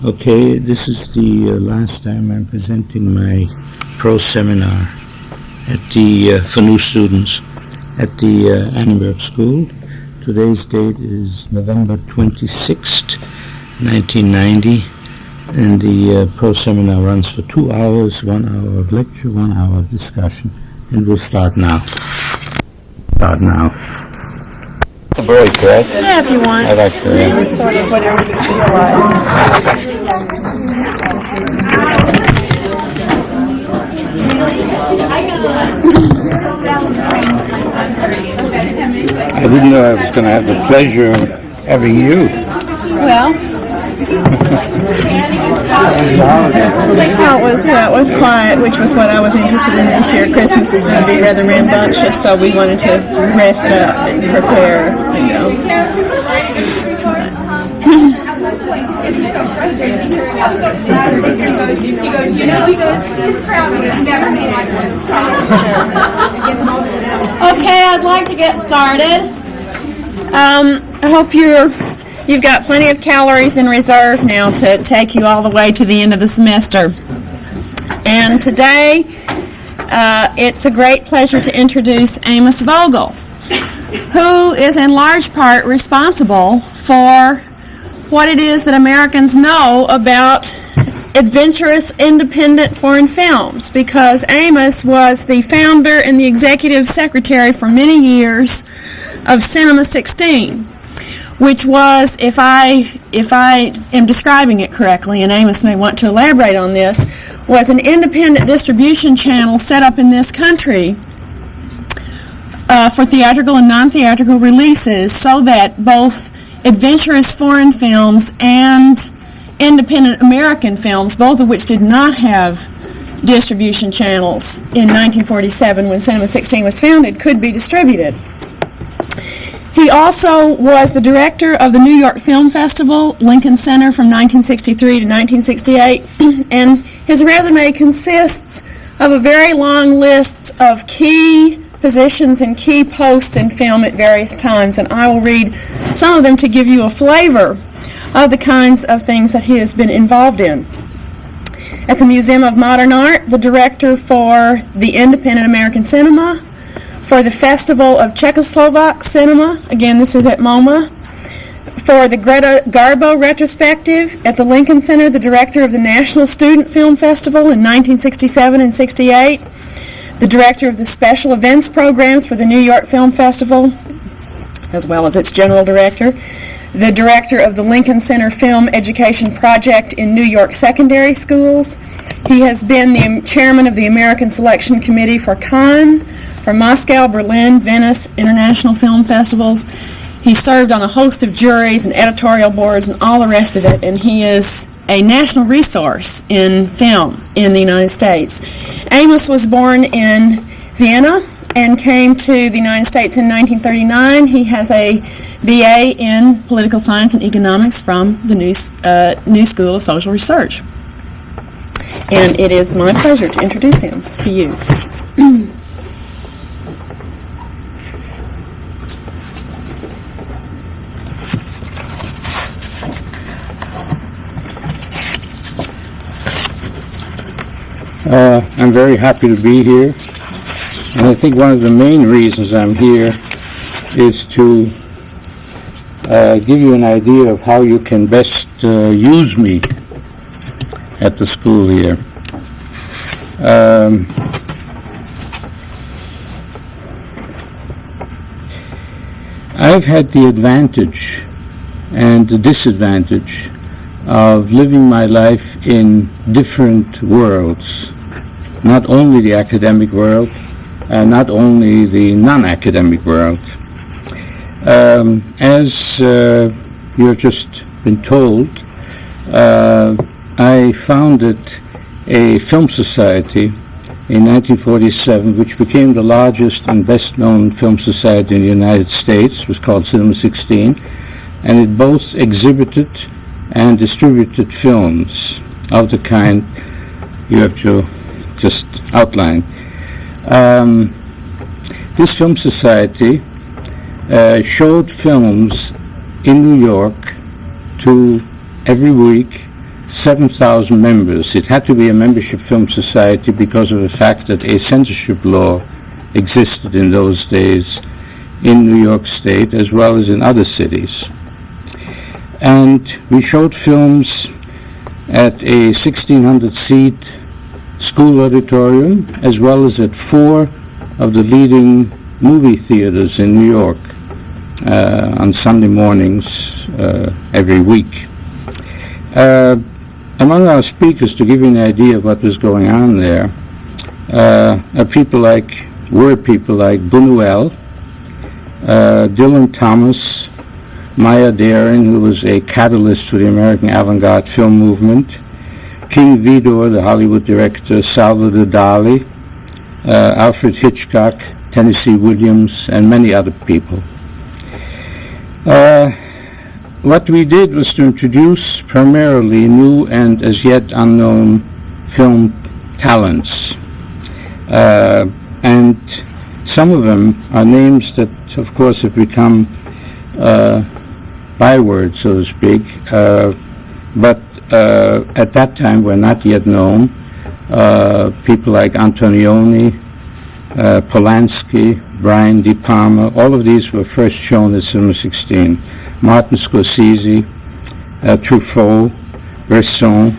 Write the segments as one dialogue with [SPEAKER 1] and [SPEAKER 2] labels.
[SPEAKER 1] Okay, this is the last time I'm presenting my prose seminar for new students at the Annenberg School. Today's date is November 26th, 1990, and the prose seminar runs for 2 hours, 1 hour of lecture, 1 hour of discussion, and we'll start now. The break, right?
[SPEAKER 2] Yeah, if you want.
[SPEAKER 1] I like that.
[SPEAKER 2] It's sort of whatever you feel like.
[SPEAKER 1] I didn't know I was going to have the pleasure of having you.
[SPEAKER 2] Well, it was quiet, which was what I was interested in this year. Christmas is going to be rather rambunctious, so we wanted to rest up and prepare, Okay, I'd like to get started. I hope you've got plenty of calories in reserve now to take you all the way to the end of the semester. And today, it's a great pleasure to introduce Amos Vogel, who is in large part responsible for what it is that Americans know about adventurous, independent foreign films, because Amos was the founder and the executive secretary for many years of Cinema 16, which was, if I am describing it correctly, and Amos may want to elaborate on this, was an independent distribution channel set up in this country for theatrical and non-theatrical releases, so that both adventurous foreign films and independent American films, both of which did not have distribution channels in 1947 when Cinema 16 was founded, could be distributed. He also was the director of the New York Film Festival, Lincoln Center, from 1963 to 1968, and his resume consists of a very long list of key positions and key posts in film at various times, and I will read some of them to give you a flavor of the kinds of things that he has been involved in. At the Museum of Modern Art, the director for the Independent American Cinema, for the Festival of Czechoslovak Cinema, again this is at MoMA, for the Greta Garbo Retrospective at the Lincoln Center, the director of the National Student Film Festival in 1967 and 68, the director of the Special Events Programs for the New York Film Festival, as well as its general director, the director of the Lincoln Center Film Education Project in New York secondary schools. He has been the chairman of the American Selection Committee for Cannes, for Moscow, Berlin, Venice, international film festivals. He served on a host of juries and editorial boards and all the rest of it, and he is a national resource in film in the United States. Amos was born in Vienna and came to the United States in 1939. He has a BA in Political Science and Economics from the New School of Social Research. And it is my pleasure to introduce him to you.
[SPEAKER 1] I'm very happy to be here, and I think one of the main reasons I'm here is to give you an idea of how you can best use me at the school here. I've had the advantage and the disadvantage of living my life in different worlds, not only the academic world, and not only the non-academic world. As you've just been told, I founded a film society in 1947, which became the largest and best-known film society in the United States. It was called Cinema 16, and it both exhibited and distributed films of the kind you have to just outline. This film society showed films in New York to every week 7,000 members. It had to be a membership film society because of the fact that a censorship law existed in those days in New York State as well as in other cities. And we showed films at a 1,600-seat school auditorium as well as at 4 of the leading movie theaters in New York on Sunday mornings every week. Among our speakers, to give you an idea of what was going on there, were people like Buñuel, Dylan Thomas, Maya Deren, who was a catalyst to the American avant-garde film movement, King Vidor, the Hollywood director, Salvador Dali, Alfred Hitchcock, Tennessee Williams, and many other people. What we did was to introduce primarily new and as yet unknown film talents. And some of them are names that, of course, have become bywords, so to speak, but at that time were not yet known. People like Antonioni, Polanski, Brian De Palma, all of these were first shown at Cinema 16. Martin Scorsese, Truffaut, Bresson,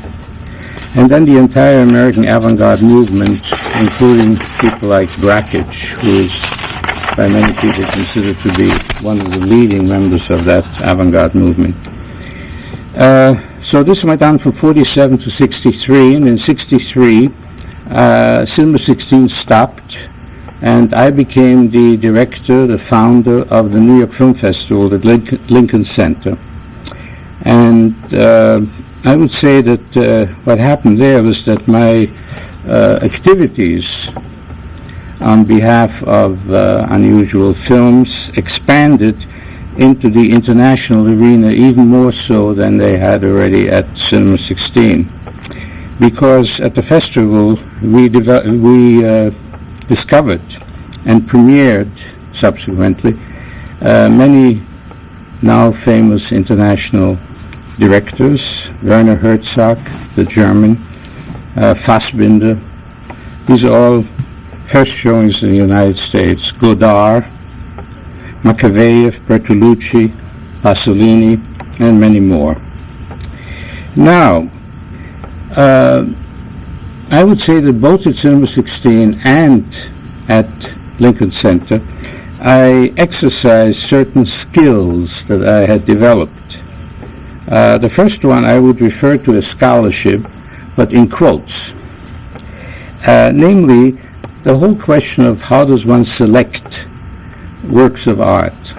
[SPEAKER 1] and then the entire American avant-garde movement, including people like Brakhage, who is by many people considered to be one of the leading members of that avant-garde movement. So this went on from 47 to 63, and in 63, Cinema 16 stopped, and I became the director, the founder of the New York Film Festival at Lincoln Center. And I would say that what happened there was that my activities on behalf of unusual films expanded into the international arena even more so than they had already at Cinema 16. Because at the festival we discovered and premiered subsequently many now famous international directors, Werner Herzog, the German, Fassbinder. These are all first showings in the United States. Godard, Macaveyev, Bertolucci, Pasolini, and many more. Now, I would say that both at Cinema 16 and at Lincoln Center, I exercised certain skills that I had developed. The first one I would refer to as scholarship, but in quotes. Namely, the whole question of how does one select works of art,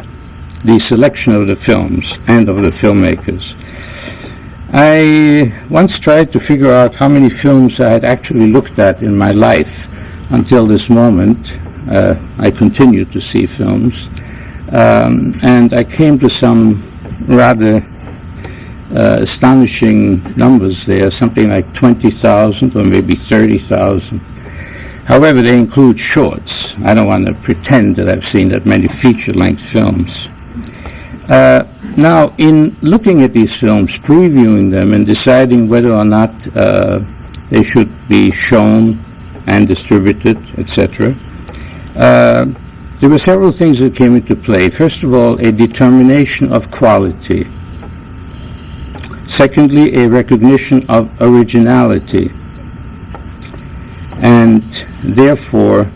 [SPEAKER 1] the selection of the films and of the filmmakers. I once tried to figure out how many films I had actually looked at in my life until this moment. I continued to see films, and I came to some rather astonishing numbers there, something like 20,000 or maybe 30,000. However, they include shorts. I don't want to pretend that I've seen that many feature-length films. Now, in looking at these films, previewing them, and deciding whether or not they should be shown and distributed, etc., there were several things that came into play. First of all, a determination of quality. Secondly, a recognition of originality. And therefore,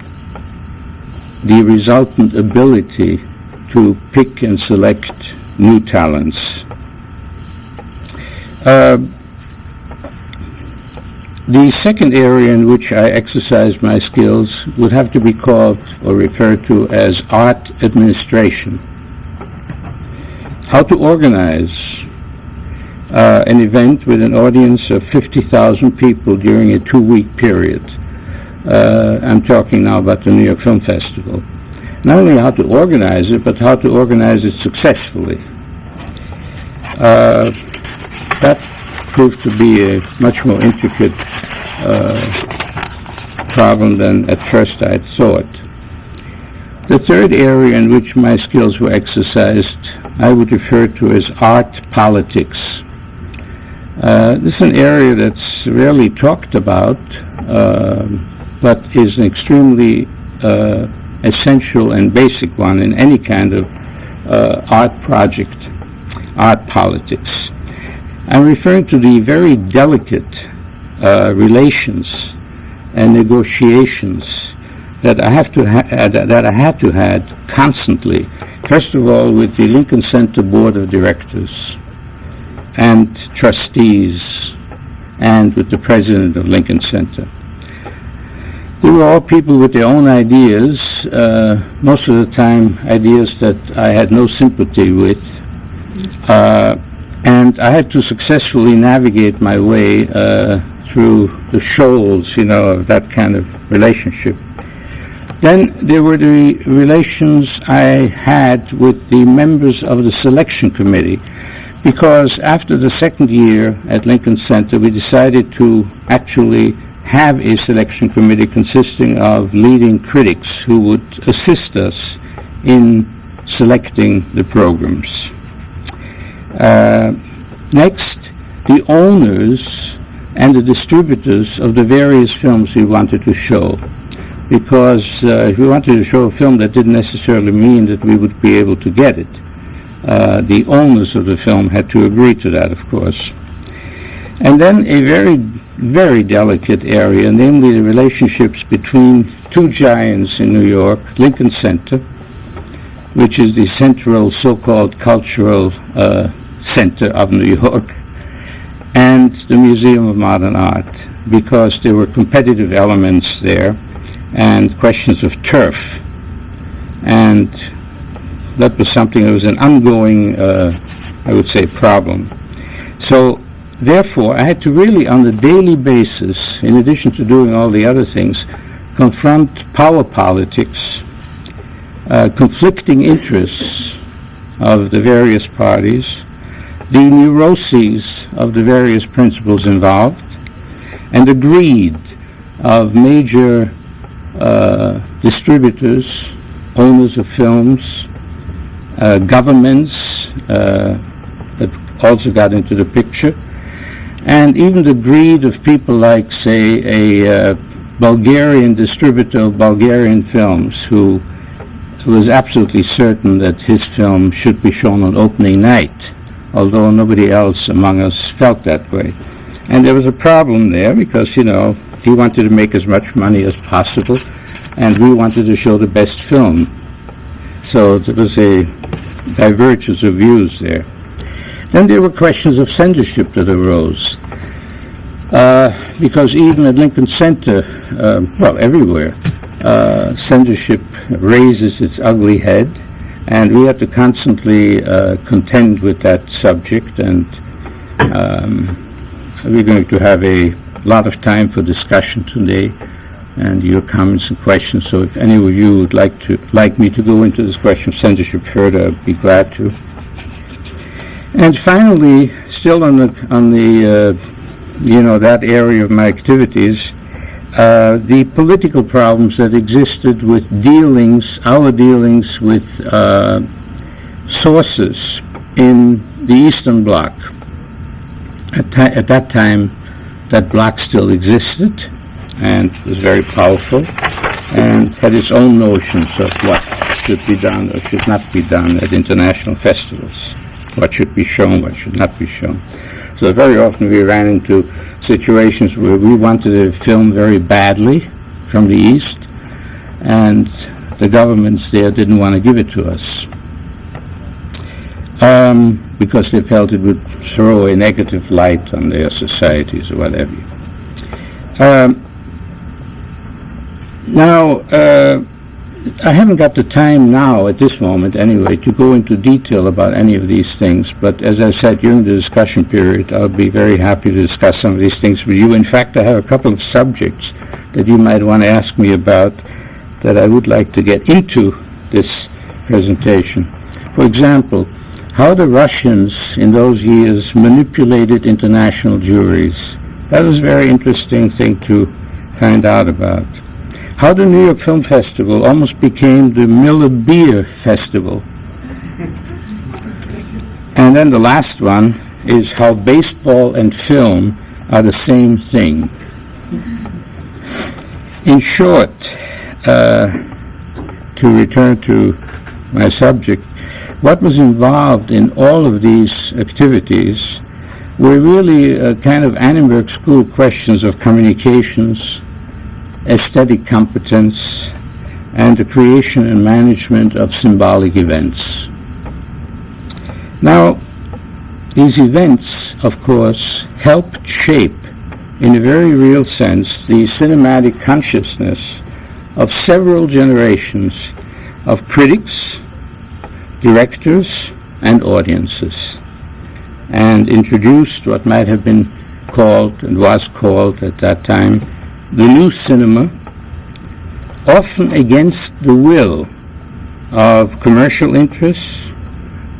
[SPEAKER 1] the resultant ability to pick and select new talents. The second area in which I exercised my skills would have to be called or referred to as art administration. How to organize an event with an audience of 50,000 people during a 2-week period. I'm talking now about the New York Film Festival. Not only how to organize it, but how to organize it successfully. That proved to be a much more intricate problem than at first I had thought. The third area in which my skills were exercised, I would refer to as art politics. This is an area that's rarely talked about, but is an extremely essential and basic one in any kind of art project, art politics. I'm referring to the very delicate relations and negotiations that I had to have constantly. First of all, with the Lincoln Center Board of Directors and trustees, and with the president of Lincoln Center. They were all people with their own ideas, most of the time ideas that I had no sympathy with, and I had to successfully navigate my way through the shoals, of that kind of relationship. Then there were the relations I had with the members of the selection committee, because after the second year at Lincoln Center, we decided to actually have a selection committee consisting of leading critics who would assist us in selecting the programs. Next, the owners and the distributors of the various films we wanted to show. Because if we wanted to show a film, that didn't necessarily mean that we would be able to get it. The owners of the film had to agree to that, of course. And then a very, very delicate area, namely the relationships between two giants in New York, Lincoln Center, which is the central so-called cultural center of New York, and the Museum of Modern Art, because there were competitive elements there and questions of turf. And that was something that was an ongoing, I would say, problem. So, therefore, I had to really, on a daily basis, in addition to doing all the other things, confront power politics, conflicting interests of the various parties, the neuroses of the various principles involved, and the greed of major distributors, owners of films, governments that also got into the picture, and even the greed of people like, say, a Bulgarian distributor of Bulgarian films who was absolutely certain that his film should be shown on opening night, although nobody else among us felt that way. And there was a problem there because, he wanted to make as much money as possible, and we wanted to show the best film. So there was a divergence of views there. Then there were questions of censorship that arose, because even at Lincoln Center, everywhere, censorship raises its ugly head, and we had to constantly contend with that subject, and we're going to have a lot of time for discussion today and your comments and questions. So if any of you would like me to go into this question of censorship further, I'd be glad to. And finally, still on the that area of my activities, the political problems that existed with our dealings with sources in the Eastern Bloc. At that time, that bloc still existed and was very powerful and had its own notions of what should be done or should not be done at international festivals, what should be shown, what should not be shown. So very often we ran into situations where we wanted a film very badly from the East, and the governments there didn't want to give it to us because they felt it would throw a negative light on their societies or whatever. Now, I haven't got the time now, at this moment anyway, to go into detail about any of these things, but as I said, during the discussion period, I'll be very happy to discuss some of these things with you. In fact, I have a couple of subjects that you might want to ask me about that I would like to get into this presentation. For example, how the Russians in those years manipulated international juries. That was a very interesting thing to find out about. How the New York Film Festival almost became the Miller Beer Festival. And then the last one, is how baseball and film are the same thing. In short, to return to my subject, what was involved in all of these activities were really kind of Annenberg school questions of communications, aesthetic competence, and the creation and management of symbolic events. Now, these events, of course, helped shape, in a very real sense, the cinematic consciousness of several generations of critics, directors, and audiences, and introduced what might have been called, and was called at that time, the new cinema, often against the will of commercial interests,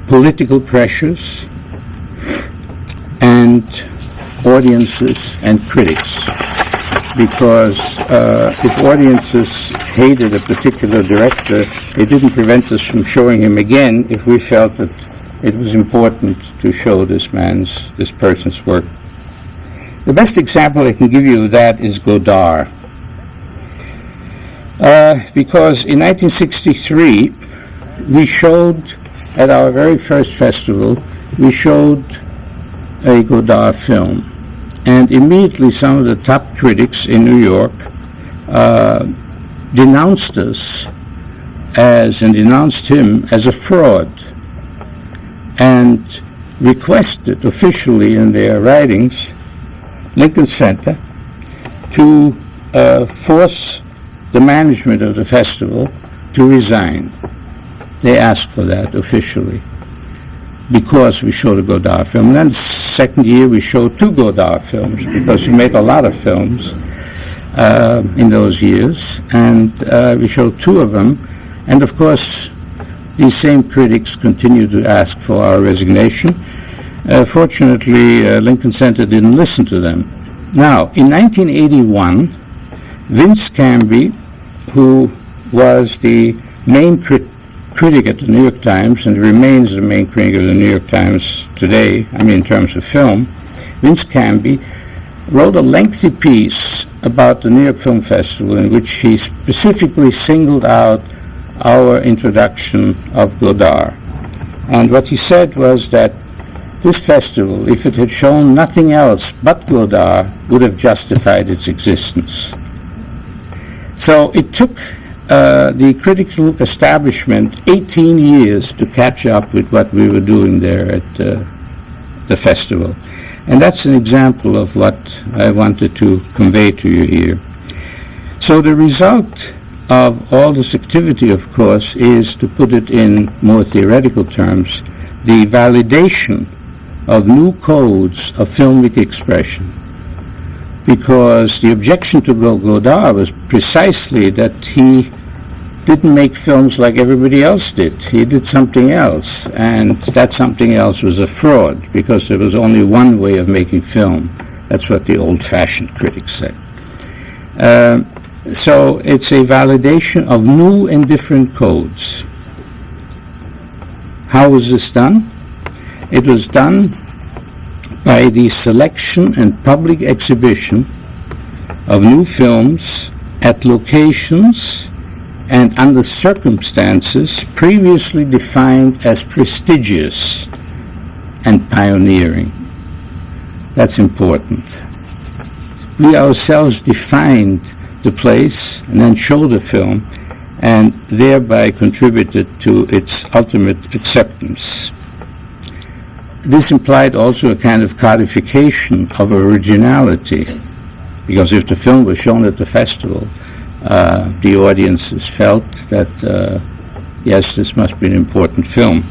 [SPEAKER 1] political pressures, and audiences and critics. Because if audiences hated a particular director, it didn't prevent us from showing him again if we felt that it was important to show this person's work. The best example I can give you of that is Godard. Because in 1963, we showed, at our very first festival, we showed a Godard film. And immediately some of the top critics in New York denounced us and denounced him as a fraud, and requested officially in their writings Lincoln Center to force the management of the festival to resign. They asked for that officially because we showed a Godard film. And then the second year we showed 2 Godard films because we made a lot of films in those years, and we showed 2 of them. And of course, these same critics continued to ask for our resignation. Fortunately, Lincoln Center didn't listen to them. Now, in 1981, Vince Canby, who was the main critic at the New York Times and remains the main critic of the New York Times today, in terms of film, Vince Canby wrote a lengthy piece about the New York Film Festival in which he specifically singled out our introduction of Godard. And what he said was that this festival, if it had shown nothing else but Godard, would have justified its existence. So it took the critical establishment 18 years to catch up with what we were doing there at the festival. And that's an example of what I wanted to convey to you here. So the result of all this activity, of course, is, to put it in more theoretical terms, the validation of new codes of filmic expression. Because the objection to Godard was precisely that he didn't make films like everybody else did. He did something else, and that something else was a fraud, because there was only one way of making film. That's what the old-fashioned critics said. So it's a validation of new and different codes. How was this done? It was done by the selection and public exhibition of new films at locations and under circumstances previously defined as prestigious and pioneering. That's important. We ourselves defined the place and then showed the film, and thereby contributed to its ultimate acceptance. This implied also a kind of codification of originality, because if the film was shown at the festival, the audiences felt that, yes, this must be an important film.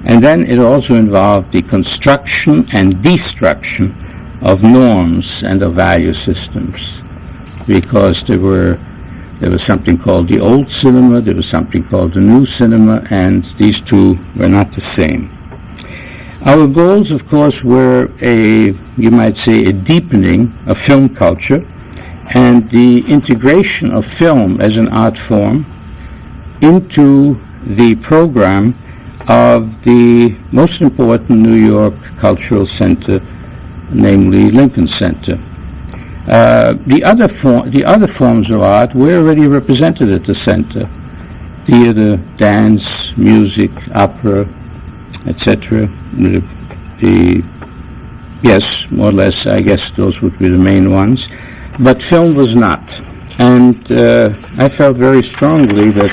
[SPEAKER 1] And then it also involved the construction and destruction of norms and of value systems, because there was something called the old cinema, there was something called the new cinema, and these two were not the same. Our goals, of course, were you might say, a deepening of film culture and the integration of film as an art form into the program of the most important New York cultural center, namely Lincoln Center. The other forms of art were already represented at the center: theater, dance, music, opera, etc. Yes, more or less, I guess those would be the main ones. But film was not. And I felt very strongly that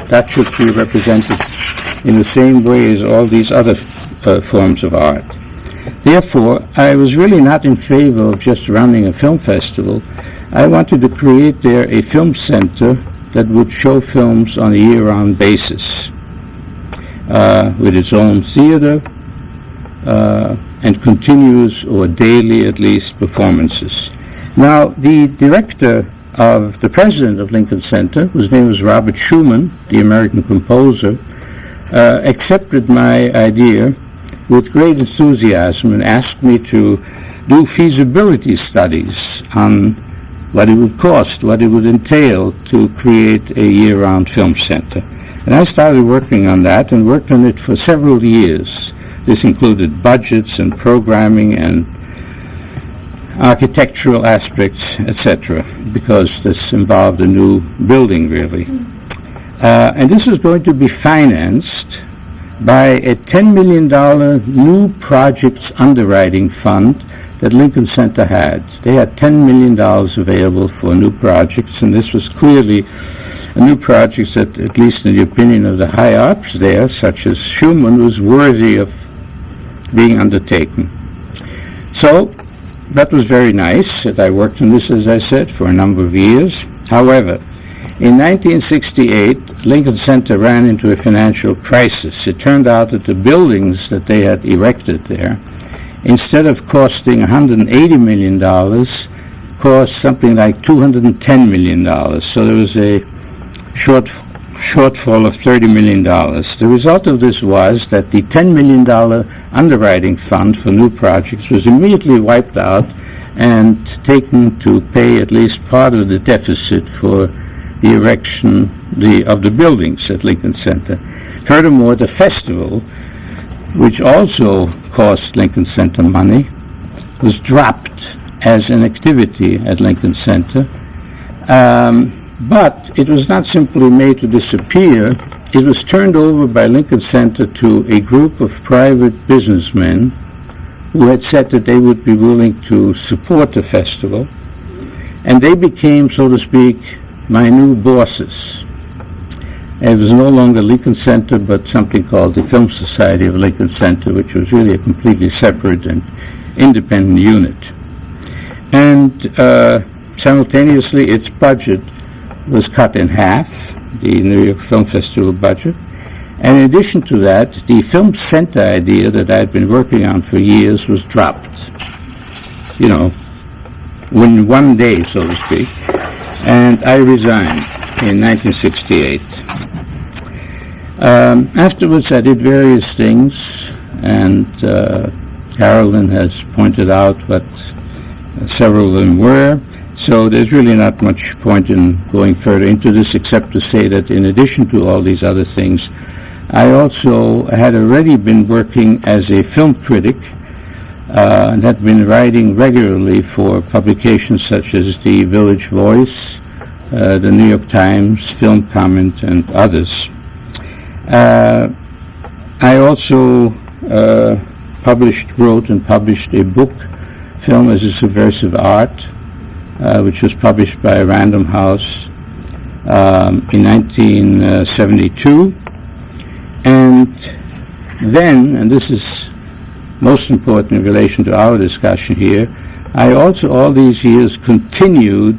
[SPEAKER 1] that should be represented in the same way as all these other forms of art. Therefore, I was really not in favor of just running a film festival. I wanted to create there a film center that would show films on a year-round basis, with its own theater and continuous or daily, at least, performances. Now, the director of the president of Lincoln Center, whose name was Robert Schumann, the American composer, accepted my idea with great enthusiasm and asked me to do feasibility studies on what it would cost, what it would entail to create a year-round film center. And I started working on that and worked on it for several years. This included budgets and programming and architectural aspects, etc., because this involved a new building, really. And this was going to be financed by a $10 million new projects underwriting fund that Lincoln Center had. They had $10 million available for new projects, and this was clearly a new project that, at least in the opinion of the high-ups there, such as Schumann, was worthy of being undertaken. So that was very nice that I worked on this, as I said, for a number of years. However, in 1968, Lincoln Center ran into a financial crisis. It turned out that the buildings that they had erected there, instead of costing $180 million, cost something like $210 million. So there was a shortfall of $30 million. The result of this was that the $10 million underwriting fund for new projects was immediately wiped out and taken to pay at least part of the deficit for the erection of the buildings at Lincoln Center. Furthermore, the festival, which also cost Lincoln Center money, was dropped as an activity at Lincoln Center. But it was not simply made to disappear. It was turned over by Lincoln Center to a group of private businessmen who had said that they would be willing to support the festival. And they became, so to speak, my new bosses. It was no longer Lincoln Center, but something called the Film Society of Lincoln Center, which was really a completely separate and independent unit. And simultaneously, its budget was cut in half, the New York Film Festival budget. And in addition to that, the Film Center idea that I had been working on for years was dropped, in one day, so to speak. And I resigned in 1968. Afterwards, I did various things, and Carolyn has pointed out what several of them were. So there's really not much point in going further into this, except to say that in addition to all these other things, I also had already been working as a film critic and had been writing regularly for publications such as the Village Voice, the New York Times, Film Comment, and others. I also wrote and published a book, Film as a Subversive Art, which was published by Random House in 1972. And then, and this is most important in relation to our discussion here, I also all these years continued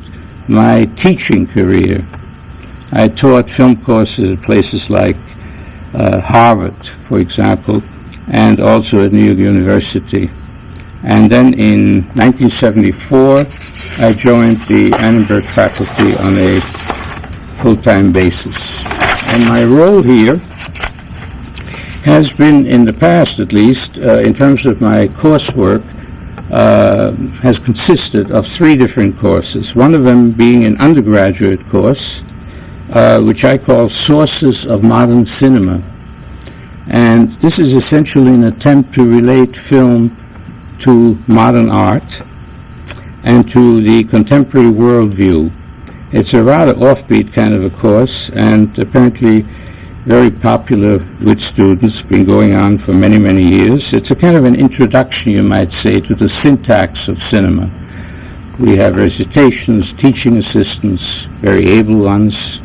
[SPEAKER 1] my teaching career. I taught film courses at places like Harvard, for example, and also at New York University. And then in 1974, I joined the Annenberg faculty on a full-time basis. And my role here has been, in the past at least, in terms of my coursework, has consisted of 3 different courses. One of them being an undergraduate course, which I call Sources of Modern Cinema. And this is essentially an attempt to relate film to modern art and to the contemporary worldview. It's a rather offbeat kind of a course, and apparently very popular with students, been going on for many, many years. It's a kind of an introduction, you might say, to the syntax of cinema. We have recitations, teaching assistants, very able ones,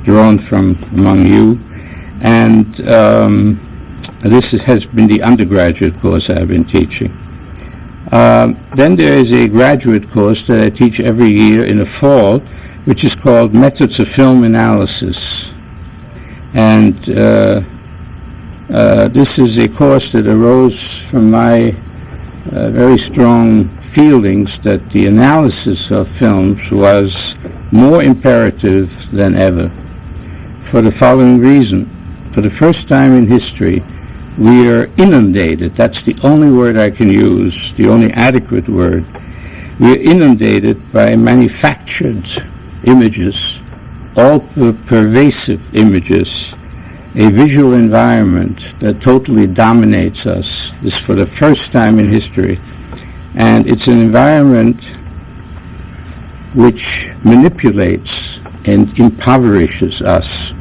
[SPEAKER 1] drawn from among you, and this has been the undergraduate course I've been teaching. Then there is a graduate course that I teach every year in the fall, which is called Methods of Film Analysis. And this is a course that arose from my very strong feelings that the analysis of films was more imperative than ever, for the following reason. For the first time in history, we are inundated, that's the only word I can use, the only adequate word. We are inundated by manufactured images, all pervasive images, a visual environment that totally dominates us. This is for the first time in history. And it's an environment which manipulates and impoverishes us.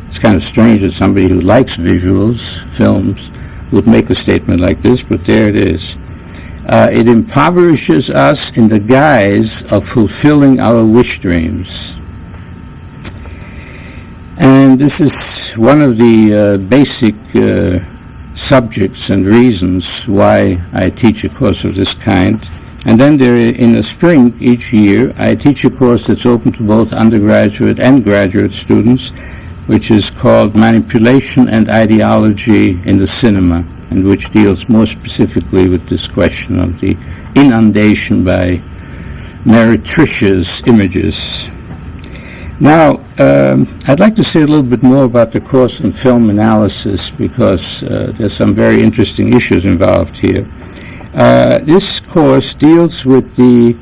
[SPEAKER 1] It's kind of strange that somebody who likes visuals, films, would make a statement like this, but there it is. It impoverishes us in the guise of fulfilling our wish dreams. And this is one of the basic subjects and reasons why I teach a course of this kind. And then in the spring each year, I teach a course that's open to both undergraduate and graduate students, which is called Manipulation and Ideology in the Cinema, and which deals more specifically with this question of the inundation by meretricious images. Now, I'd like to say a little bit more about the course on film analysis, because there's some very interesting issues involved here. This course deals with the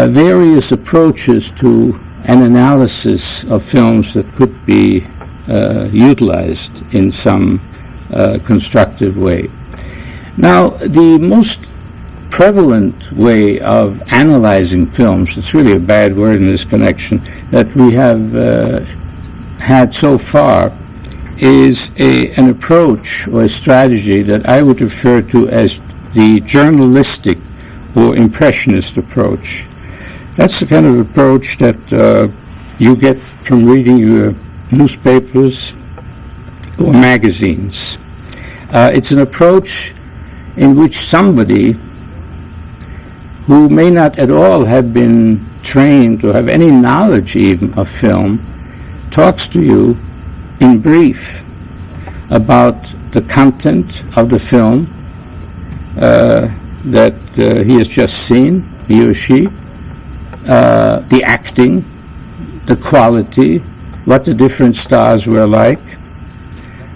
[SPEAKER 1] various approaches to an analysis of films that could be utilized in some constructive way. Now, the most prevalent way of analyzing films, it's really a bad word in this connection, that we have had so far is an approach or a strategy that I would refer to as the journalistic or impressionist approach. That's the kind of approach that you get from reading your newspapers or magazines. It's an approach in which somebody who may not at all have been trained or have any knowledge even of film talks to you in brief about the content of the film that he has just seen, he or she, the acting, the quality, what the different stars were like.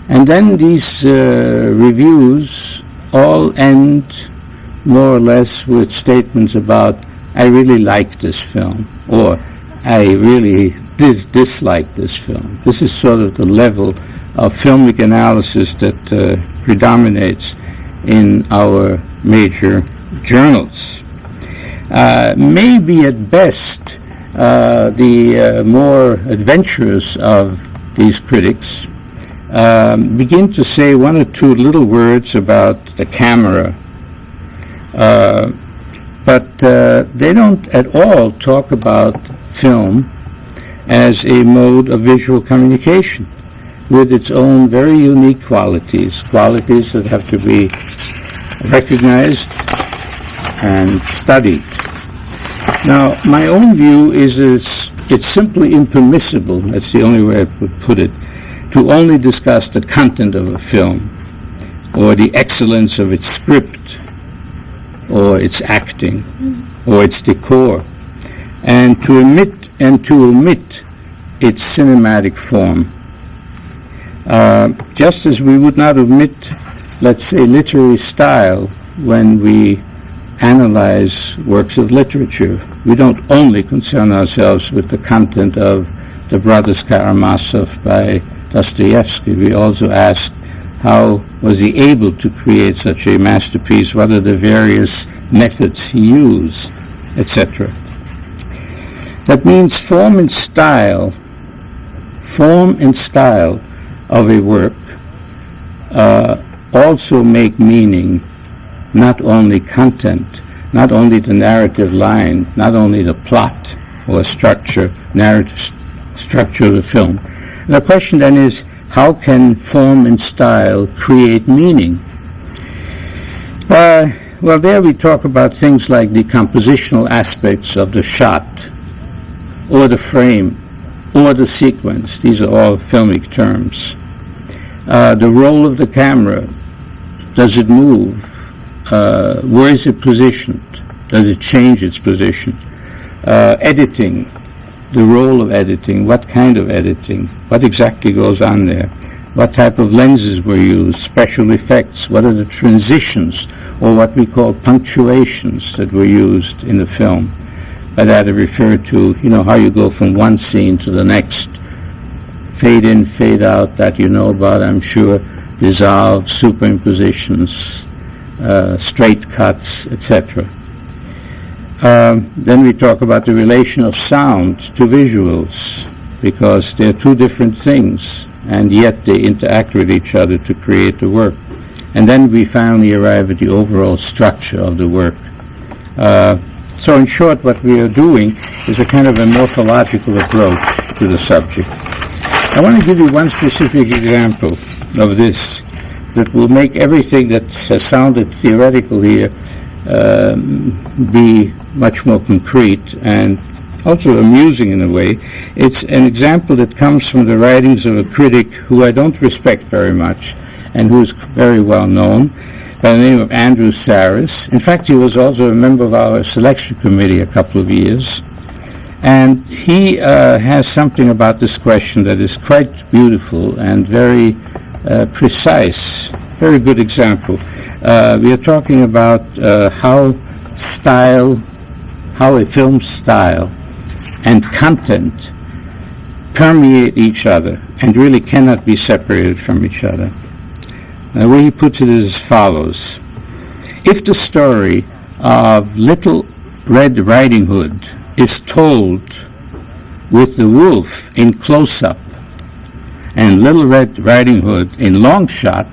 [SPEAKER 1] And then these reviews all end more or less with statements about, I really like this film, or I really dislike this film. This is sort of the level of filmic analysis that predominates in our major journals. Maybe at best the more adventurous of these critics begin to say one or two little words about the camera, but they don't at all talk about film as a mode of visual communication with its own very unique qualities that have to be recognized and studied. Now, my own view is it's simply impermissible, that's the only way I would put it, to only discuss the content of a film or the excellence of its script or its acting or its decor, and to omit its cinematic form. Just as we would not omit, let's say, literary style when we analyze works of literature. We don't only concern ourselves with the content of The Brothers Karamazov by Dostoevsky. We also ask, How was he able to create such a masterpiece? What are the various methods he used, etc.? That means form and style of a work also make meaning, not only content, not only the narrative line, not only the plot or structure, narrative structure of the film. And the question then is, how can form and style create meaning? Well, there we talk about things like the compositional aspects of the shot, or the frame, or the sequence. These are all filmic terms. The role of the camera. Does it move? Where is it positioned? Does it change its position? Editing. The role of editing. What kind of editing? What exactly goes on there? What type of lenses were used? Special effects? What are the transitions, or what we call punctuations, that were used in the film? By that I refer to, how you go from one scene to the next. Fade in, fade out, that you know about, I'm sure. Dissolve, superimpositions, straight cuts, etc. Then we talk about the relation of sound to visuals, because they're two different things, and yet they interact with each other to create the work. And then we finally arrive at the overall structure of the work. So in short, what we are doing is a kind of a morphological approach to the subject. I want to give you one specific example of this that will make everything that has sounded theoretical here be much more concrete and also amusing in a way. It's an example that comes from the writings of a critic who I don't respect very much and who is very well known, by the name of Andrew Saris. In fact, he was also a member of our selection committee a couple of years. And he has something about this question that is quite beautiful and very precise. Very good example. We are talking about how a film's style and content permeate each other and really cannot be separated from each other. The way he puts it is as follows. If the story of Little Red Riding Hood is told with the wolf in close-up and Little Red Riding Hood in long shot,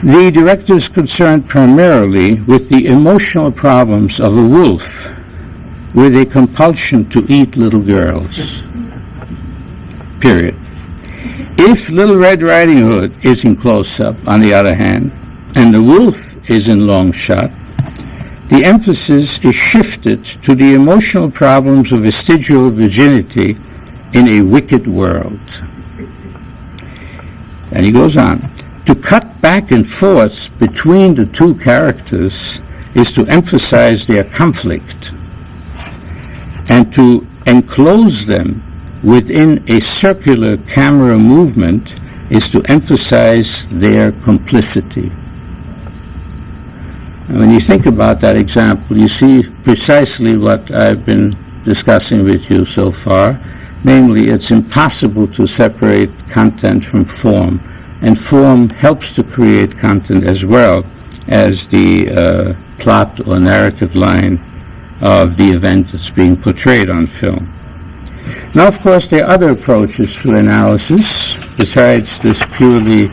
[SPEAKER 1] the director is concerned primarily with the emotional problems of a wolf with a compulsion to eat little girls. Period. If Little Red Riding Hood is in close-up, on the other hand, and the wolf is in long shot, the emphasis is shifted to the emotional problems of vestigial virginity in a wicked world. And he goes on. To cut back and forth between the two characters is to emphasize their conflict, and to enclose them within a circular camera movement is to emphasize their complicity. And when you think about that example, you see precisely what I've been discussing with you so far, namely it's impossible to separate content from form, and form helps to create content as well as the plot or narrative line of the event that's being portrayed on film. Now, of course, there are other approaches to analysis besides this purely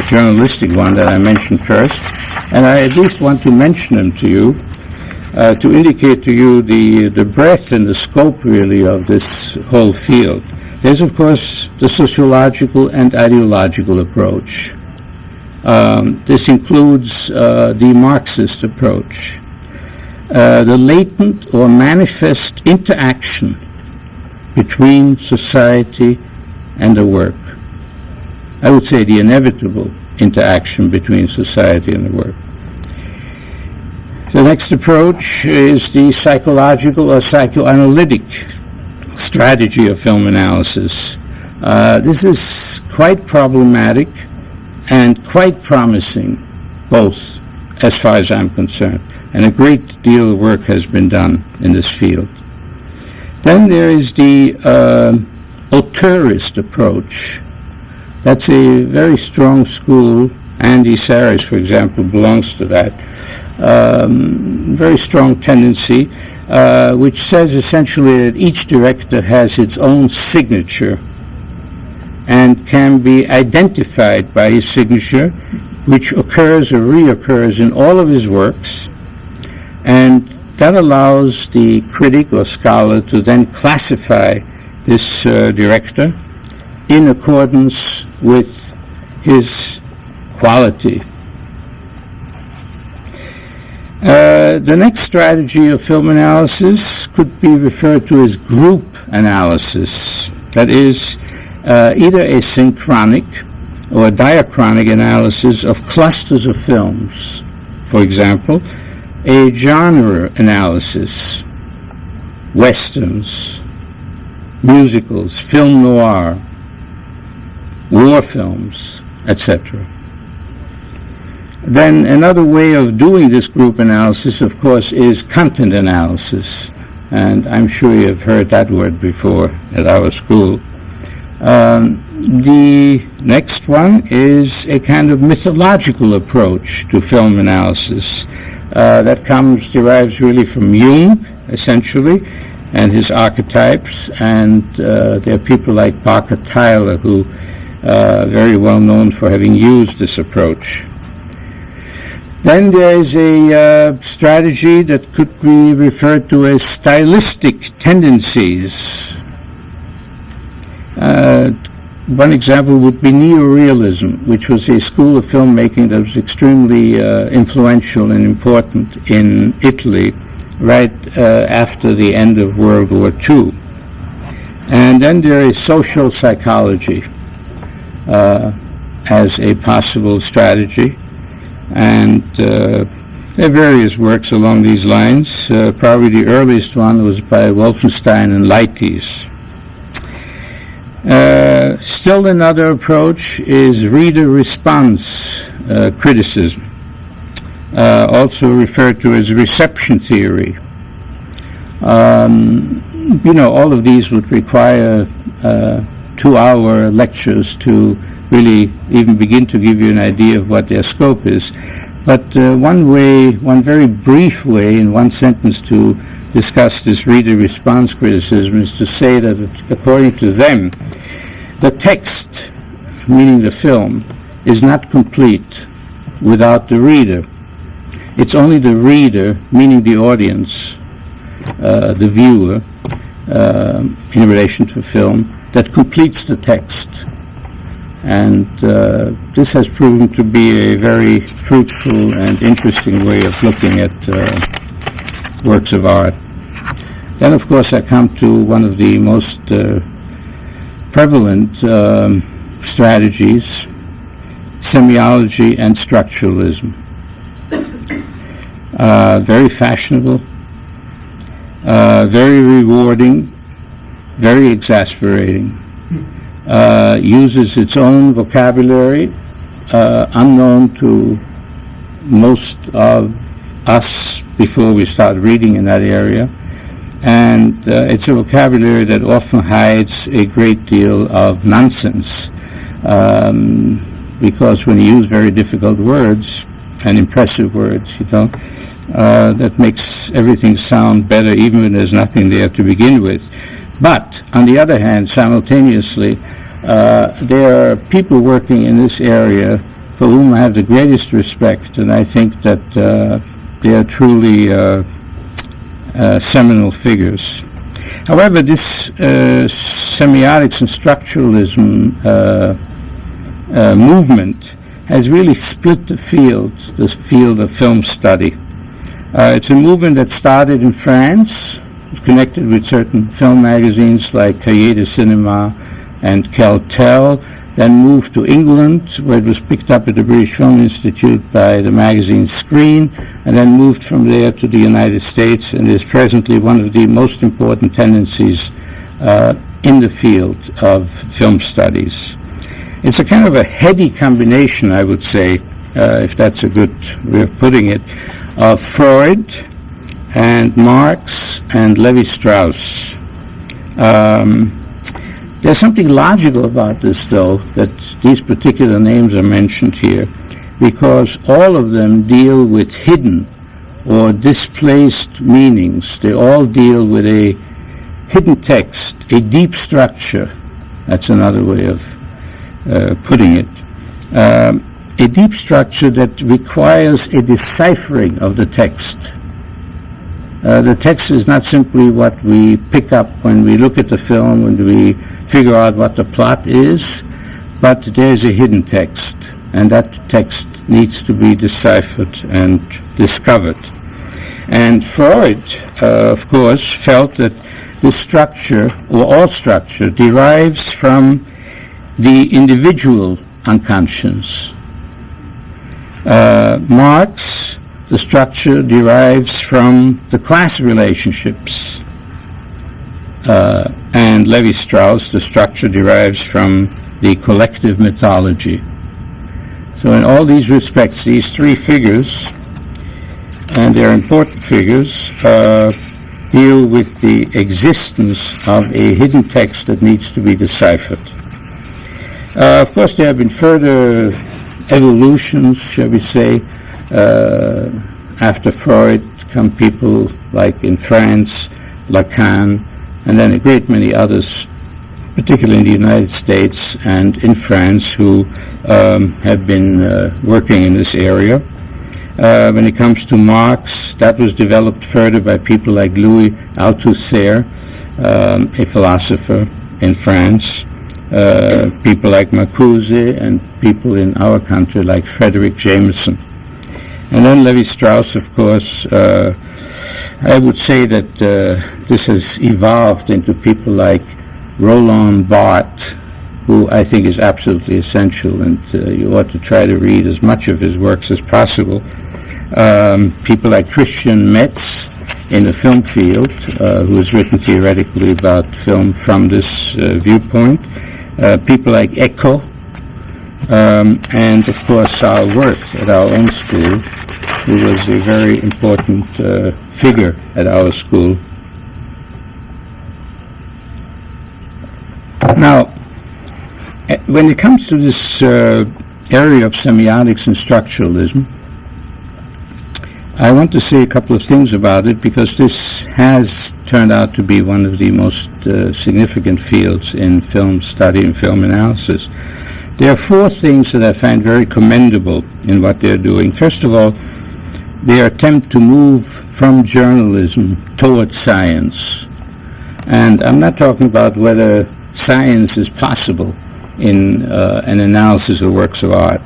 [SPEAKER 1] journalistic one that I mentioned first, and I at least want to mention them to you to indicate to you the breadth and the scope really of this whole field. There's, of course, the sociological and ideological approach. This includes the Marxist approach. The latent or manifest interaction between society and the work. I would say the inevitable interaction between society and the work. The next approach is the psychological or psychoanalytic strategy of film analysis. This is quite problematic and quite promising, both as far as I'm concerned. And a great deal of work has been done in this field. Then there is the auteurist approach. That's a very strong school. Andy Saris, for example, belongs to that. Very strong tendency, which says essentially that each director has its own signature and can be identified by his signature, which occurs or reoccurs in all of his works, and that allows the critic or scholar to then classify this director in accordance with his quality. The next strategy of film analysis could be referred to as group analysis. That is, either a synchronic or a diachronic analysis of clusters of films. For example, a genre analysis, westerns, musicals, film noir, war films, etc. Then another way of doing this group analysis, of course, is content analysis. And I'm sure you've heard that word before at our school. The next one is a kind of mythological approach to film analysis. That derives really from Jung, essentially, and his archetypes. And there are people like Parker Tyler who are very well known for having used this approach. Then there is a strategy that could be referred to as stylistic tendencies. One example would be neorealism, which was a school of filmmaking that was extremely influential and important in Italy right after the end of World War II. And then there is social psychology as a possible strategy. And there are various works along these lines. Probably the earliest one was by Wolfenstein and Leites. Still another approach is reader response criticism, also referred to as reception theory. All of these would require 2-hour lectures to really even begin to give you an idea of what their scope is. But one very brief way, in one sentence, to discuss this reader response criticism is to say that, according to them, the text, meaning the film, is not complete without the reader. It's only the reader, meaning the audience, the viewer, in relation to film, that completes the text. And this has proven to be a very fruitful and interesting way of looking at works of art. Then, of course, I come to one of the most prevalent strategies, semiology and structuralism. Very fashionable, very rewarding, very exasperating. Uses its own vocabulary, unknown to most of us before we start reading in that area. And it's a vocabulary that often hides a great deal of nonsense, because when you use very difficult words and impressive words, that makes everything sound better even when there's nothing there to begin with. But, on the other hand, simultaneously, there are people working in this area for whom I have the greatest respect, and I think that they are truly seminal figures. However, this semiotics and structuralism movement has really split the field of film study. It's a movement that started in France, connected with certain film magazines like Cahiers de Cinéma and Keltel, then moved to England, where it was picked up at the British Film Institute by the magazine Screen, and then moved from there to the United States, and is presently one of the most important tendencies in the field of film studies. It's a kind of a heady combination, I would say, if that's a good way of putting it, of Freud and Marx and Levi-Strauss. There's something logical about this, though, that these particular names are mentioned here, because all of them deal with hidden or displaced meanings. They all deal with a hidden text, a deep structure. That's another way of putting it. A deep structure that requires a deciphering of the text. The text is not simply what we pick up when we look at the film, when we figure out what the plot is, but there's a hidden text, and that text needs to be deciphered and discovered. And Freud, of course, felt that this structure, or all structure, derives from the individual unconscious. Marx, the structure derives from the class relationships. And Levi-Strauss, the structure derives from the collective mythology. So in all these respects, these three figures, and they're important figures, deal with the existence of a hidden text that needs to be deciphered. Of course, there have been further evolutions, shall we say. After Freud come people like in France, Lacan, and then a great many others, particularly in the United States and in France, who have been working in this area. When it comes to Marx, that was developed further by people like Louis Althusser, a philosopher in France, people like Marcuse, and people in our country like Frederick Jameson. And then Levi-Strauss, of course, I would say that this has evolved into people like Roland Barthes, who I think is absolutely essential, and you ought to try to read as much of his works as possible. People like Christian Metz in the film field, who has written theoretically about film from this viewpoint. People like Eco, and of course Saul Wirth at our own school, who was a very important figure at our school. Now, when it comes to this area of semiotics and structuralism, I want to say a couple of things about it, because this has turned out to be one of the most significant fields in film study and film analysis. There are four things that I find very commendable in what they're doing. First of all, their attempt to move from journalism towards science. And I'm not talking about whether science is possible in an analysis of works of art,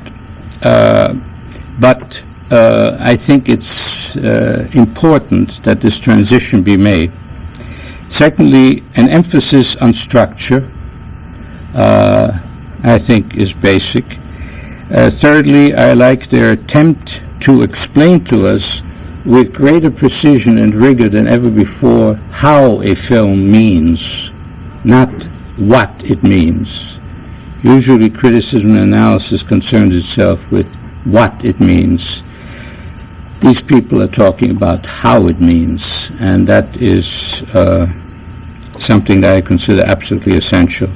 [SPEAKER 1] but I think it's important that this transition be made. Secondly, an emphasis on structure, I think, is basic. Thirdly, I like their attempt to explain to us with greater precision and rigor than ever before how a film means, not what it means. Usually criticism and analysis concerns itself with what it means. These people are talking about how it means, and that is something that I consider absolutely essential.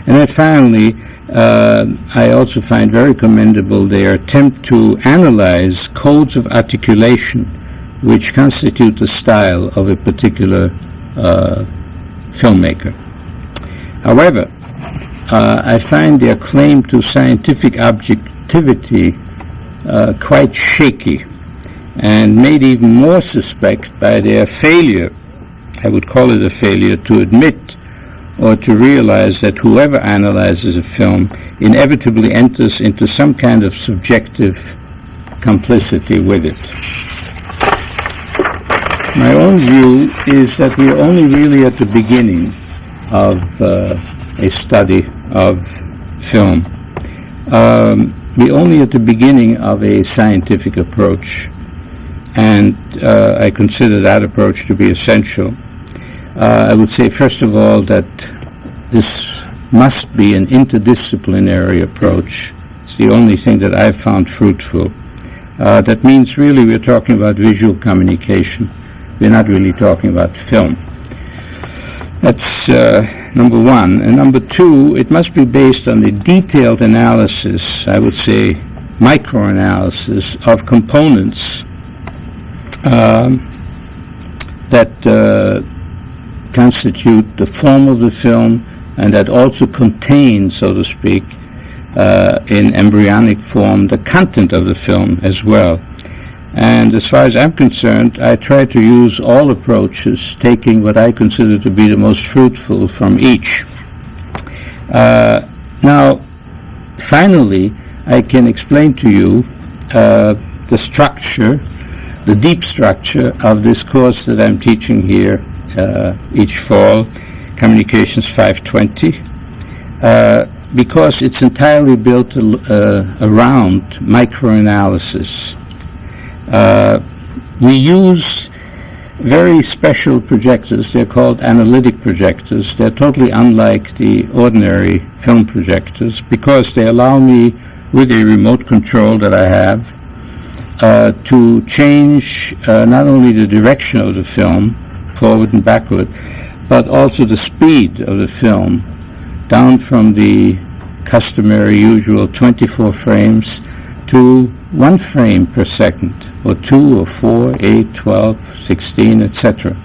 [SPEAKER 1] And then finally, I also find very commendable their attempt to analyze codes of articulation which constitute the style of a particular filmmaker. However, I find their claim to scientific objectivity quite shaky, and made even more suspect by their failure, I would call it a failure, to admit or to realize that whoever analyzes a film inevitably enters into some kind of subjective complicity with it. My own view is that we are only really at the beginning of a study of film. We're only at the beginning of a scientific approach, and I consider that approach to be essential. I would say, first of all, that this must be an interdisciplinary approach. It's the only thing that I've found fruitful. That means really we're talking about visual communication. We're not really talking about film. That's number one. And number two, it must be based on the detailed analysis, I would say microanalysis, of components that constitute the form of the film, and that also contain, so to speak, in embryonic form, the content of the film as well. And as far as I'm concerned, I try to use all approaches, taking what I consider to be the most fruitful from each. Now, finally, I can explain to you the structure, the deep structure of this course that I'm teaching here each fall, Communications 520, because it's entirely built around microanalysis. We use very special projectors. They're called analytic projectors. They're totally unlike the ordinary film projectors because they allow me, with a remote control that I have, to change not only the direction of the film, forward and backward, but also the speed of the film, down from the customary usual 24 frames to 1 frame per second, or 2 or 4, 8, 12, 16, etc.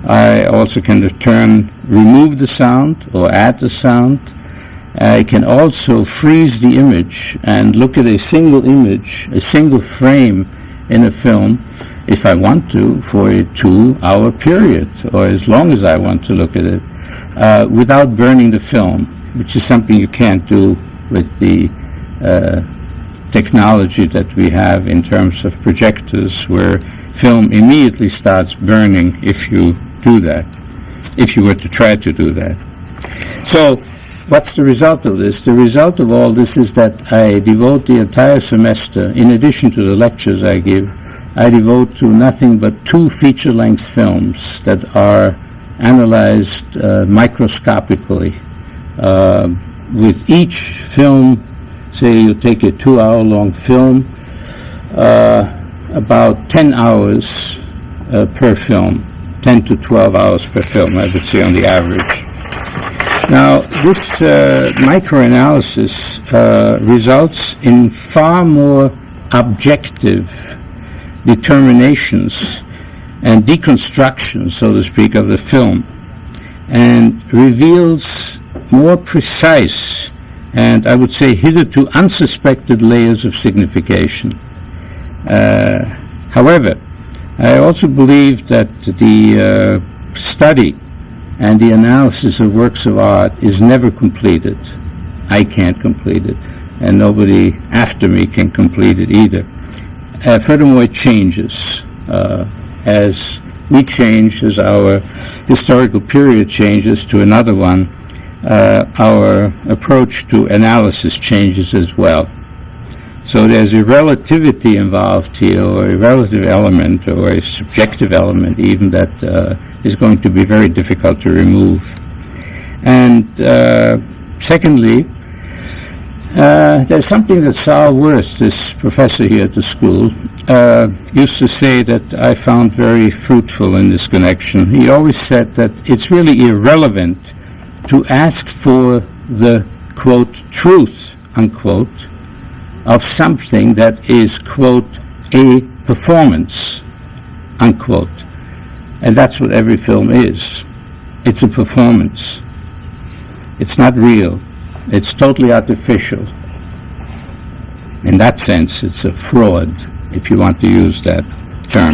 [SPEAKER 1] I also can remove the sound or add the sound. I can also freeze the image and look at a single image, a single frame in a film, if I want to, for a 2-hour period, or as long as I want to look at it, without burning the film, which is something you can't do with the technology that we have in terms of projectors, where film immediately starts burning if you do that, if you were to try to do that. So, what's the result of this? The result of all this is that I devote the entire semester, in addition to the lectures I give, I devote to nothing but 2 feature-length films that are analyzed microscopically. With each film, say you take a 2-hour-long film, about 10 hours per film, 10 to 12 hours per film, I would say, on the average. Now, this microanalysis results in far more objective determinations and deconstruction, so to speak, of the film, and reveals more precise and, I would say, hitherto unsuspected layers of signification. However, I also believe that the study and the analysis of works of art is never completed. I can't complete it, and nobody after me can complete it either. Furthermore, it changes as we change, as our historical period changes to another one. Our approach to analysis changes as well. So there's a relativity involved here, or a relative element, or a subjective element even, that is going to be very difficult to remove. And secondly, there's something that Saul Wirth, this professor here at the school, used to say that I found very fruitful in this connection. He always said that it's really irrelevant to ask for the, quote, truth, unquote, of something that is, quote, a performance, unquote. And that's what every film is. It's a performance. It's not real. It's totally artificial. In that sense, it's a fraud, if you want to use that term.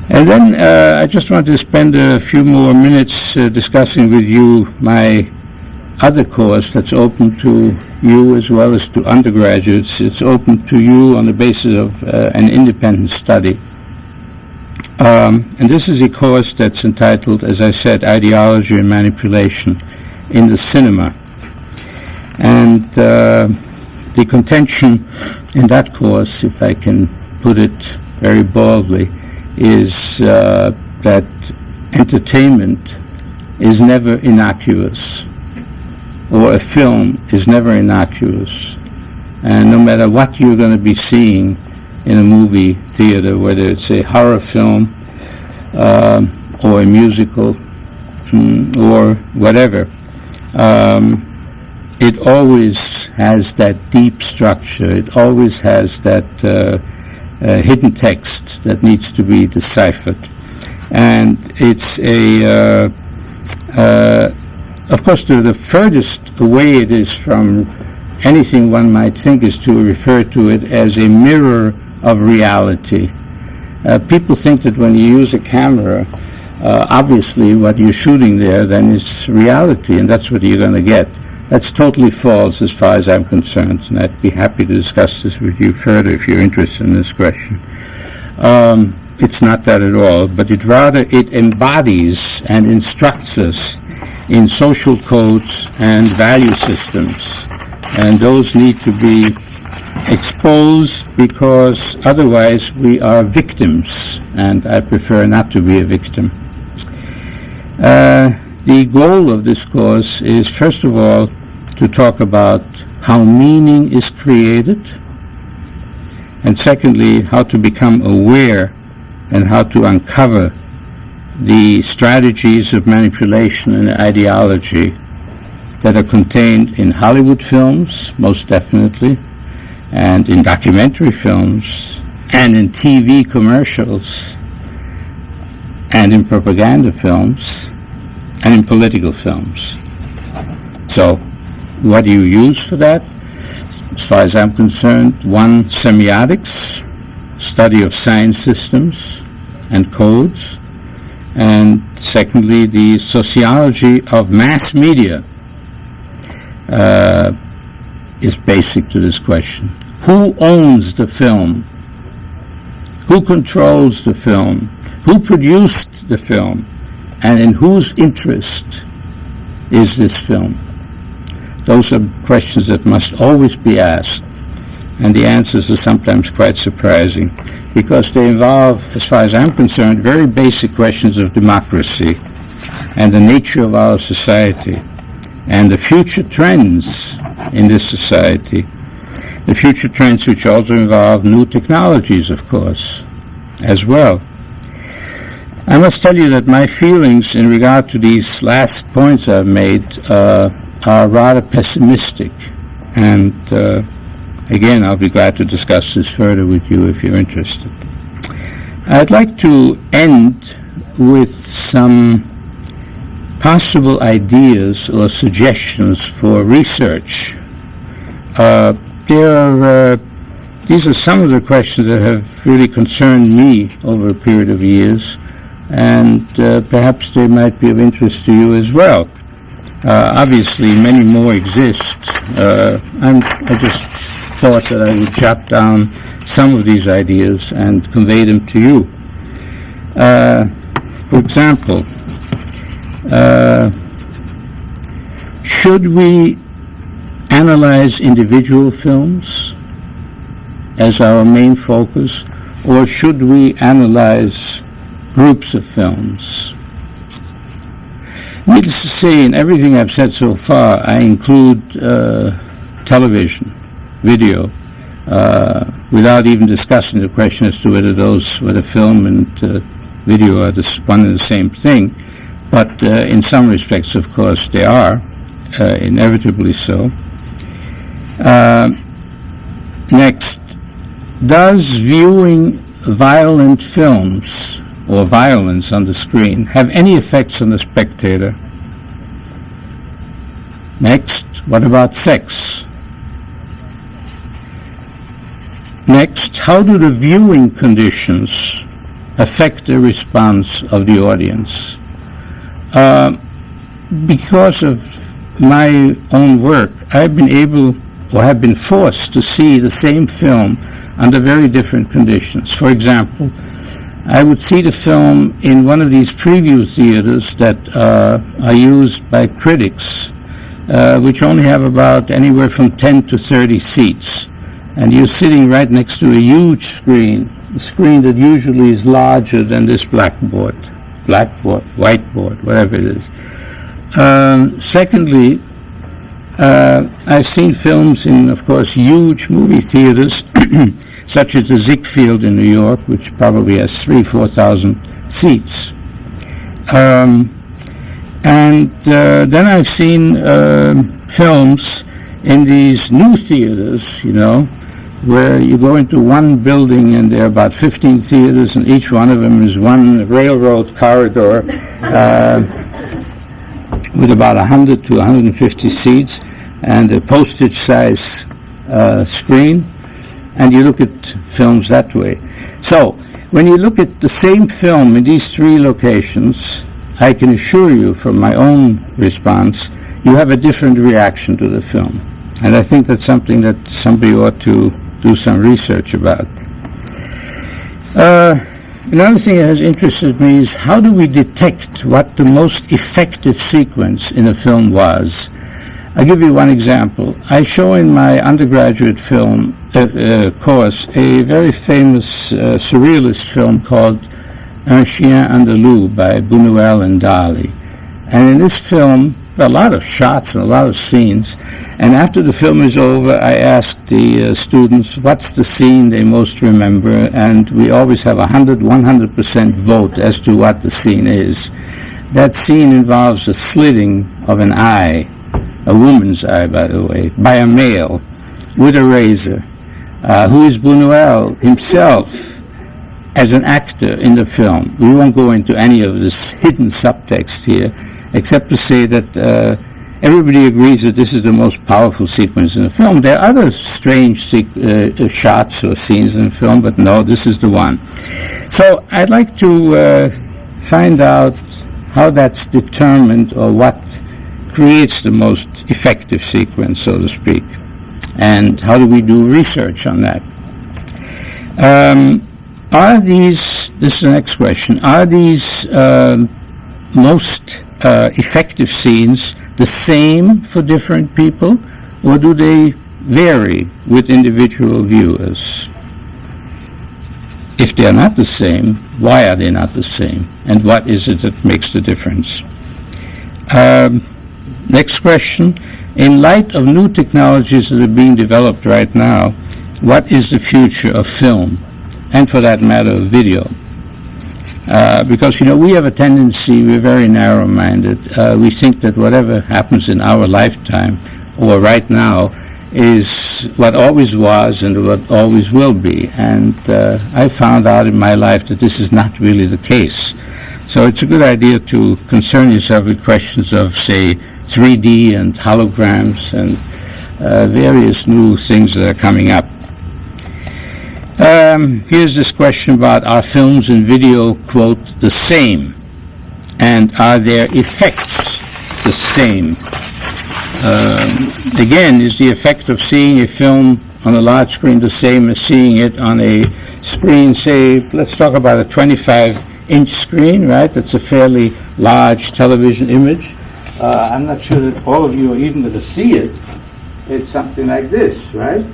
[SPEAKER 1] And then I just want to spend a few more minutes discussing with you my other course that's open to you as well as to undergraduates. It's open to you on the basis of an independent study. And this is a course that's entitled, as I said, Ideology and Manipulation in the Cinema. And the contention in that course, if I can put it very baldly, is that entertainment is never innocuous, or a film is never innocuous. And no matter what you're going to be seeing in a movie theater, whether it's a horror film or a musical or whatever, it always has that deep structure. It always has that hidden text that needs to be deciphered. And it's of course, the furthest away it is from anything one might think is to refer to it as a mirror of reality. People think that when you use a camera, obviously what you're shooting there then is reality, and that's what you're going to get. That's totally false as far as I'm concerned, and I'd be happy to discuss this with you further if you're interested in this question. It's not that at all, but it embodies and instructs us in social codes and value systems, and those need to be exposed because otherwise we are victims, and I prefer not to be a victim. The goal of this course is, first of all, to talk about how meaning is created, and secondly, how to become aware and how to uncover the strategies of manipulation and ideology that are contained in Hollywood films, most definitely, and in documentary films, and in TV commercials, and in propaganda films, and in political films. So, what do you use for that? As far as I'm concerned, one, semiotics, study of science systems and codes, and secondly, the sociology of mass media is basic to this question. Who owns the film? Who controls the film? Who produced the film? And in whose interest is this film? Those are questions that must always be asked, and the answers are sometimes quite surprising, because they involve, as far as I'm concerned, very basic questions of democracy and the nature of our society and the future trends in this society, the future trends which also involve new technologies, of course, as well. I must tell you that my feelings in regard to these last points I've made are rather pessimistic, and again, I'll be glad to discuss this further with you if you're interested. I'd like to end with some possible ideas or suggestions for research. These are some of the questions that have really concerned me over a period of years, and perhaps they might be of interest to you as well. Obviously, many more exist. I just thought that I would jot down some of these ideas and convey them to you. For example, should we analyze individual films as our main focus, or should we analyze groups of films? Needless to say, in everything I've said so far, I include television, video, without even discussing the question as to whether film and video are one and the same thing. But in some respects, of course, they are, inevitably so. Next, does viewing violent films or violence on the screen have any effects on the spectator? Next, what about sex? Next, how do the viewing conditions affect the response of the audience? Because of my own work, I've been able, or have been forced to see the same film under very different conditions. For example, I would see the film in one of these preview theaters that are used by critics, which only have about anywhere from 10 to 30 seats. And you're sitting right next to a huge screen, a screen that usually is larger than this blackboard, whiteboard, whatever it is. Secondly, I've seen films in, of course, huge movie theaters, such as the Ziegfeld in New York, which probably has 3,000 to 4,000 seats. And then I've seen films in these new theaters, where you go into one building and there are about 15 theaters, and each one of them is one railroad corridor with about 100 to 150 seats and a postage-size screen, and you look at films that way. So when you look at the same film in these three locations, I can assure you from my own response, you have a different reaction to the film. And I think that's something that somebody ought to do some research about. Another thing that has interested me is how do we detect what the most effective sequence in a film was? I'll give you one example. I show in my undergraduate film course a very famous surrealist film called Un Chien Andalou by Buñuel and Dali. And in this film, a lot of shots and a lot of scenes. And after the film is over, I ask the students what's the scene they most remember, and we always have 100% vote as to what the scene is. That scene involves the slitting of an eye, a woman's eye, by the way, by a male with a razor, who is Buñuel himself as an actor in the film. We won't go into any of this hidden subtext here, except to say that everybody agrees that this is the most powerful sequence in the film. There are other strange shots or scenes in the film, but no, this is the one. So I'd like to find out how that's determined, or what creates the most effective sequence, so to speak, and how do we do research on that? Are these, this is the next question, are these most effective scenes the same for different people, or do they vary with individual viewers? If they are not the same, why are they not the same? And what is it that makes the difference? Next question. In light of new technologies that are being developed right now, what is the future of film? And for that matter, of video? Because, we have a tendency, we're very narrow-minded. We think that whatever happens in our lifetime, or right now, is what always was and what always will be. And I found out in my life that this is not really the case. So it's a good idea to concern yourself with questions of, say, 3D and holograms and various new things that are coming up. Here's this question about, are films and video, quote, the same? And are their effects the same? Again, is the effect of seeing a film on a large screen the same as seeing it on a screen, say, let's talk about a 25-inch screen, right? That's a fairly large television image. I'm not sure that all of you are even going to see it. It's something like this, right?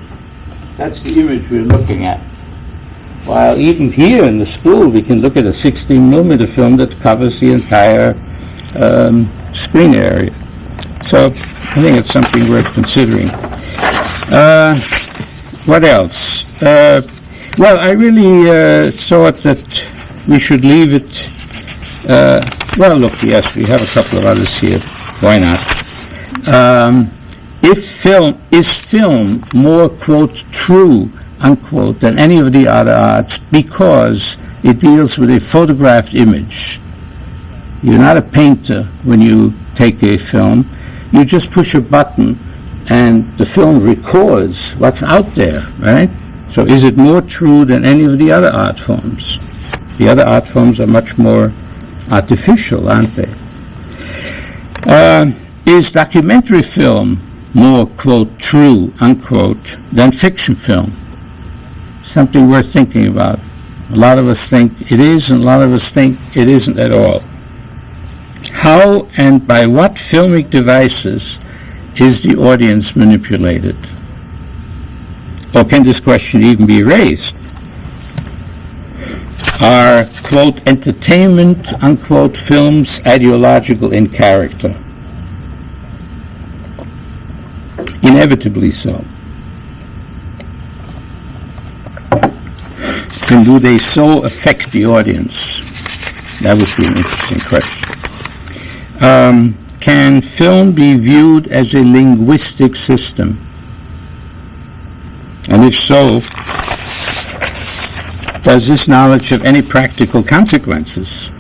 [SPEAKER 1] That's the image we're looking at. While even here in the school, we can look at a 16mm film that covers the entire screen area. So I think it's something worth considering. What else? Well, I really thought that we should leave it. Well, look, yes, we have a couple of others here. Why not? Is film more, quote, true, unquote, than any of the other arts because it deals with a photographed image? You're not a painter when you take a film. You just push a button and the film records what's out there, right? So is it more true than any of the other art forms? The other art forms are much more artificial, aren't they? Is documentary film more, quote, true, unquote, than fiction film? Something worth thinking about. A lot of us think it is, and a lot of us think it isn't at all. How and by what filmic devices is the audience manipulated? Or can this question even be raised? Are, quote, entertainment, unquote, films ideological in character? Inevitably so. And do they so affect the audience? That would be an interesting question. Can film be viewed as a linguistic system? And if so, does this knowledge have any practical consequences?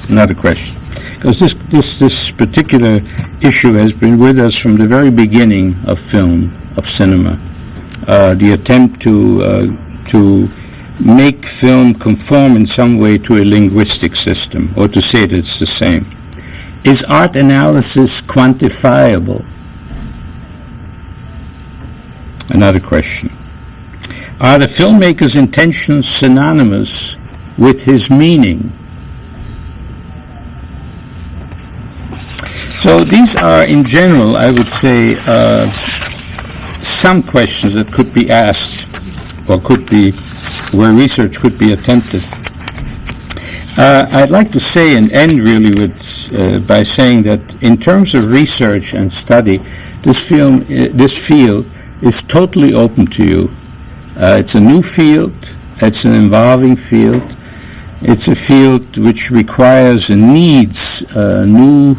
[SPEAKER 1] Another question. Because this particular issue has been with us from the very beginning of film, of cinema. The attempt to make film conform in some way to a linguistic system, or to say that it's the same. Is art analysis quantifiable? Another question. Are the filmmaker's intentions synonymous with his meaning? So these are, in general, I would say, some questions that could be asked, or could be, where research could be attempted. I'd like to say and end really with by saying that in terms of research and study, this field is totally open to you. It's a new field. It's an evolving field. It's a field which requires and needs new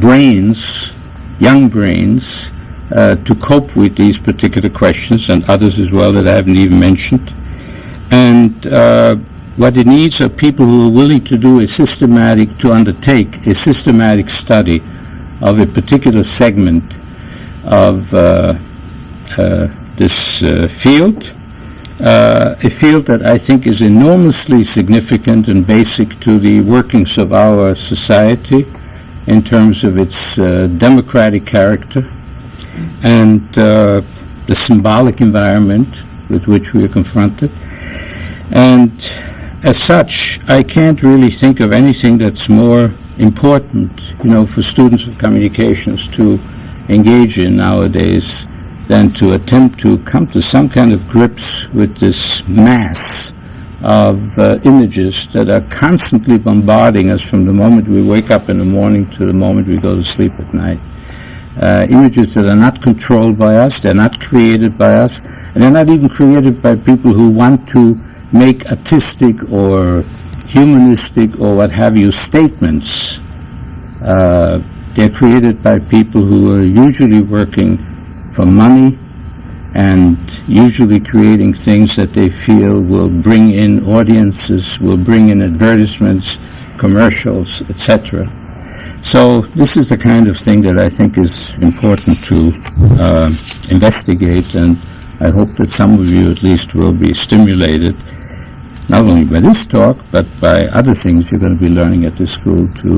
[SPEAKER 1] brains, young brains, to cope with these particular questions and others as well that I haven't even mentioned. And what it needs are people who are willing to undertake a systematic study of a particular segment of this field, a field that I think is enormously significant and basic to the workings of our society in terms of its democratic character and the symbolic environment with which we are confronted. And as such, I can't really think of anything that's more important, for students of communications to engage in nowadays than to attempt to come to some kind of grips with this mass of images that are constantly bombarding us from the moment we wake up in the morning to the moment we go to sleep at night. Images that are not controlled by us, they're not created by us, and they're not even created by people who want to make artistic or humanistic or what have you statements. They're created by people who are usually working for money and usually creating things that they feel will bring in audiences, will bring in advertisements, commercials, etc. So this is the kind of thing that I think is important to investigate, and I hope that some of you at least will be stimulated, not only by this talk, but by other things you're going to be learning at this school, to